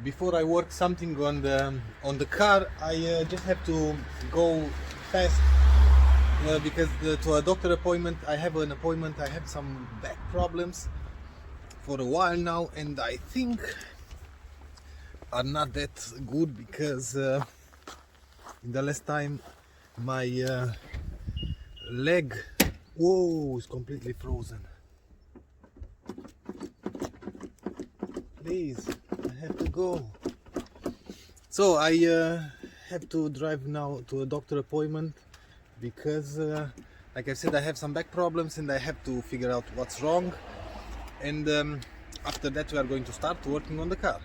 before I work something on the car, I just have to go fast because to a doctor appointment. I have an appointment. I have some back problems for a while now, and I think are not that good because in the last time my leg, whoa, is completely frozen. Please, I have to go. So I have to drive now to a doctor appointment because like I said, I have some back problems and I have to figure out what's wrong, and after that we are going to start working on the car.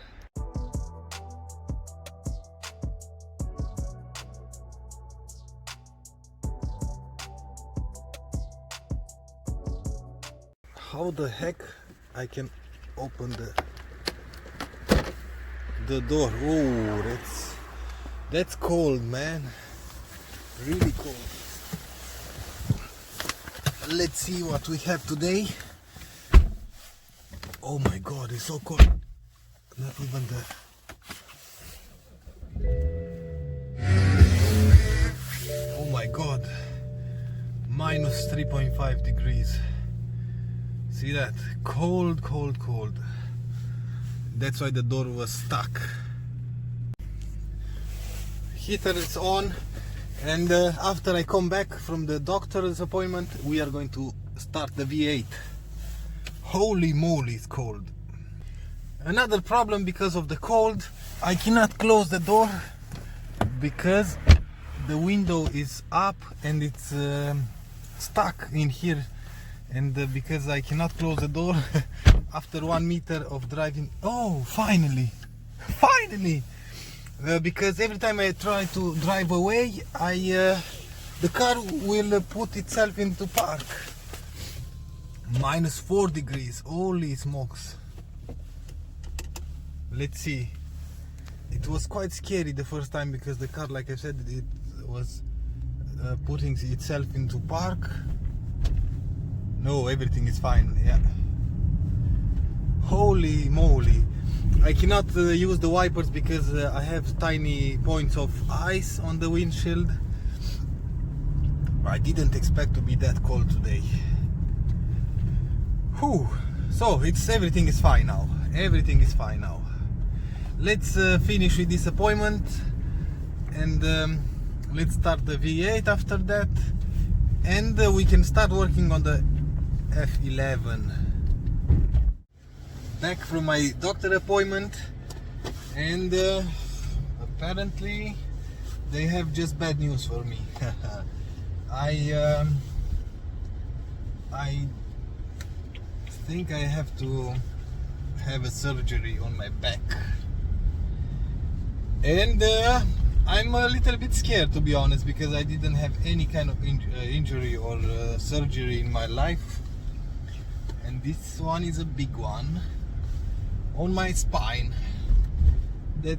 How the heck I can open the door? Oh, that's cold, man. Really cold. Let's see what we have today. Oh my god, it's so cold. Not even oh my god. Minus 3.5 degrees. See that? Cold, cold, cold. That's why the door was stuck. Heater is on, and after I come back from the doctor's appointment, we are going to start the V8. Holy moly, it's cold. Another problem because of the cold, I cannot close the door because the window is up and it's stuck in here. And because I cannot close the door after 1 meter of driving. Oh, finally! Because every time I try to drive away, the car will put itself into park. Minus 4 degrees. Holy smokes! Let's see. It was quite scary the first time because the car, like I said, it was putting itself into park. No, everything is fine, yeah. Holy moly. I cannot use the wipers because I have tiny points of ice on the windshield. I didn't expect to be that cold today. Whew. So, everything is fine now. Everything is fine now. Let's finish with this appointment and let's start the V8 after that. And we can start working on the F11. Back from my doctor appointment, and apparently they have just bad news for me. I think I have to have a surgery on my back, and I'm a little bit scared, to be honest, because I didn't have any kind of injury or surgery in my life. And this one is a big one on my spine. That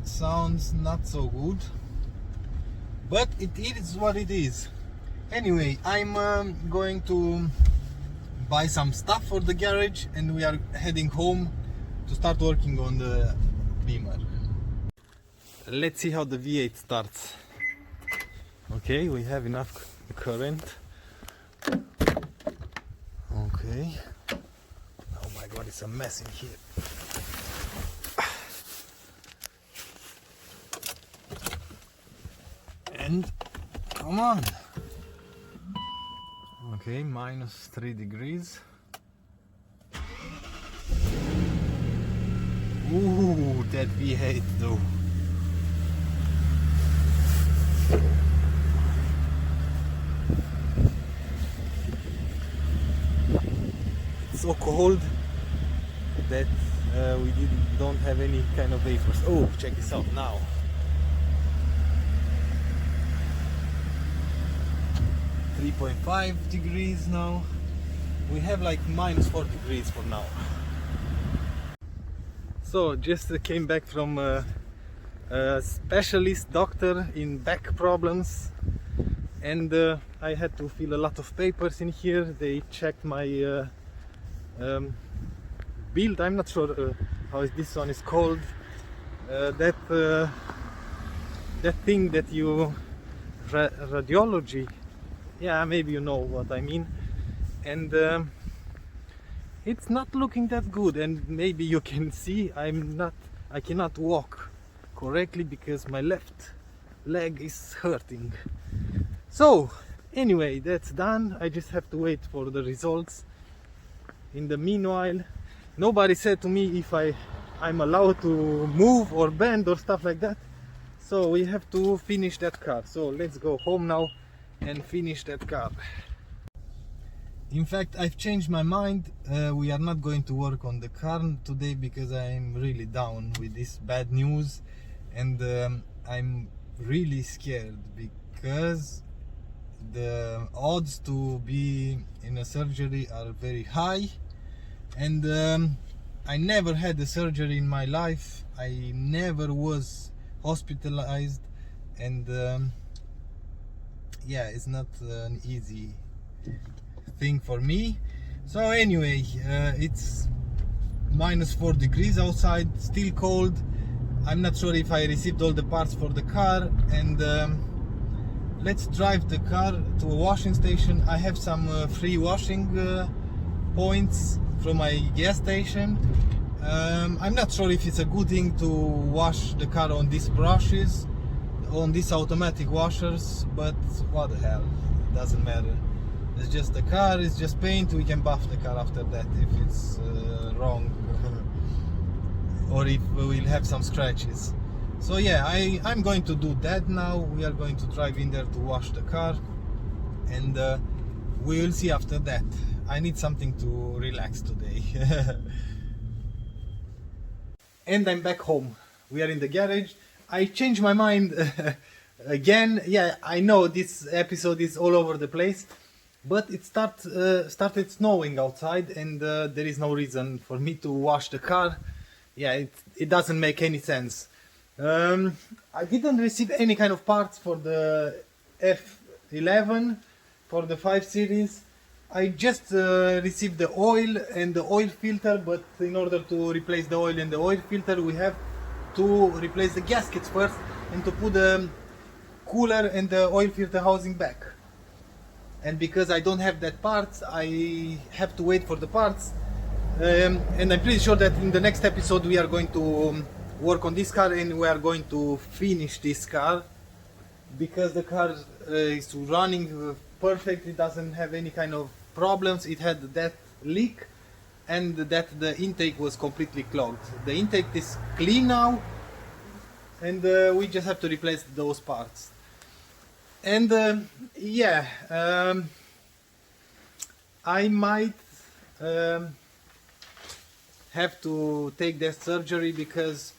sounds not so good, but it is what it is. Anyway, I'm going to buy some stuff for the garage and we are heading home to start working on the Beamer. Let's see how the V8 starts. Okay, we have enough current. Okay. Oh my god, it's a mess in here. And come on. Okay, minus 3 degrees. Ooh, that V8 though. So cold that we don't have any kind of vapors. Oh, check this out now. -3.5 degrees now. We have like minus 4 degrees for now. So just came back from a specialist doctor in back problems, and I had to fill a lot of papers in here. They checked my build. I'm not sure how this one is called. that thing that you radiology, yeah, maybe you know what I mean, and it's not looking that good, and maybe you can see I cannot walk correctly because my left leg is hurting. So anyway, that's done. I just have to wait for the results. In the meanwhile, nobody said to me if I'm allowed to move or bend or stuff like that, so we have to finish that car. So let's go home now and finish that car. In fact, I've changed my mind. We are not going to work on the car today because I'm really down with this bad news, and I'm really scared because the odds to be in a surgery are very high, and I never had a surgery in my life. I never was hospitalized, and yeah, it's not an easy thing for me. So anyway, it's -4 degrees outside, still cold. I'm not sure if I received all the parts for the car, and let's drive the car to a washing station. I have some free washing points from my gas station. I'm not sure if it's a good thing to wash the car on these brushes, on these automatic washers, but what the hell, it doesn't matter. It's just the car, it's just paint. We can buff the car after that if it's wrong or if we'll have some scratches. So yeah, I'm going to do that now. We are going to drive in there to wash the car, and we will see after that. I need something to relax today. And I'm back home. We are in the garage. I changed my mind again. Yeah, I know this episode is all over the place, but it started snowing outside, and there is no reason for me to wash the car. Yeah, it doesn't make any sense. I didn't receive any kind of parts for the F11, for the 5 Series. I just received the oil and the oil filter, but in order to replace the oil and the oil filter, we have to replace the gaskets first and to put the cooler and the oil filter housing back. And because I don't have that parts, I have to wait for the parts. And I'm pretty sure that in the next episode we are going to work on this car, and we are going to finish this car, because the car is running perfect. It doesn't have any kind of problems. It had that leak, and that the intake was completely clogged. The intake is clean now, and we just have to replace those parts. And yeah, I might have to take that surgery, because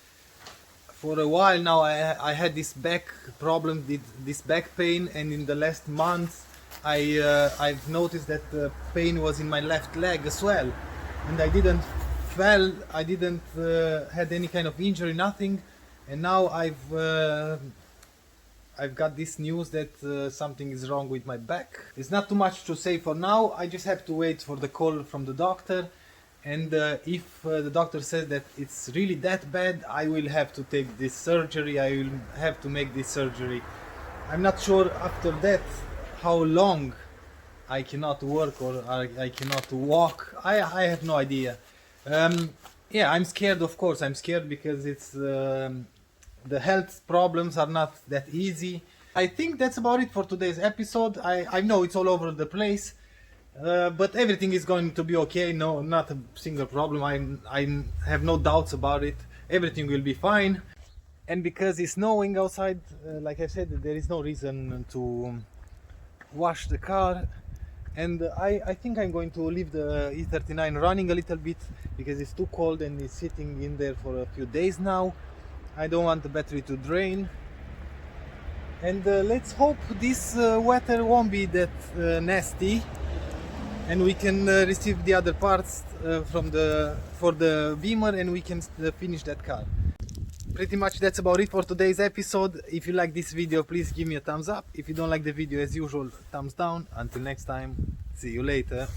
for a while now I had this back problem, this back pain, and in the last month I've noticed that the pain was in my left leg as well, and I didn't had any kind of injury, nothing, and now I've got this news that something is wrong with my back. It's not too much to say for now. I just have to wait for the call from the doctor, and if the doctor says that it's really that bad, I will have to take this surgery. I will have to make this surgery. I'm not sure after that how long I cannot work or I cannot walk. I have no idea. Yeah, I'm scared, of course. I'm scared because it's the health problems are not that easy. I think that's about it for today's episode. I know it's all over the place, but everything is going to be okay. No, not a single problem. I have no doubts about it. Everything will be fine. And because it's snowing outside, like I said, there is no reason to wash the car. And I think I'm going to leave the E39 running a little bit, because it's too cold and it's sitting in there for a few days now. I don't want the battery to drain. And let's hope this weather won't be that nasty, and we can receive the other parts for the Beamer, and we can finish that car. Pretty much that's about it for today's episode. If you like this video, please give me a thumbs up. If you don't like the video, as usual, thumbs down. Until next time, see you later.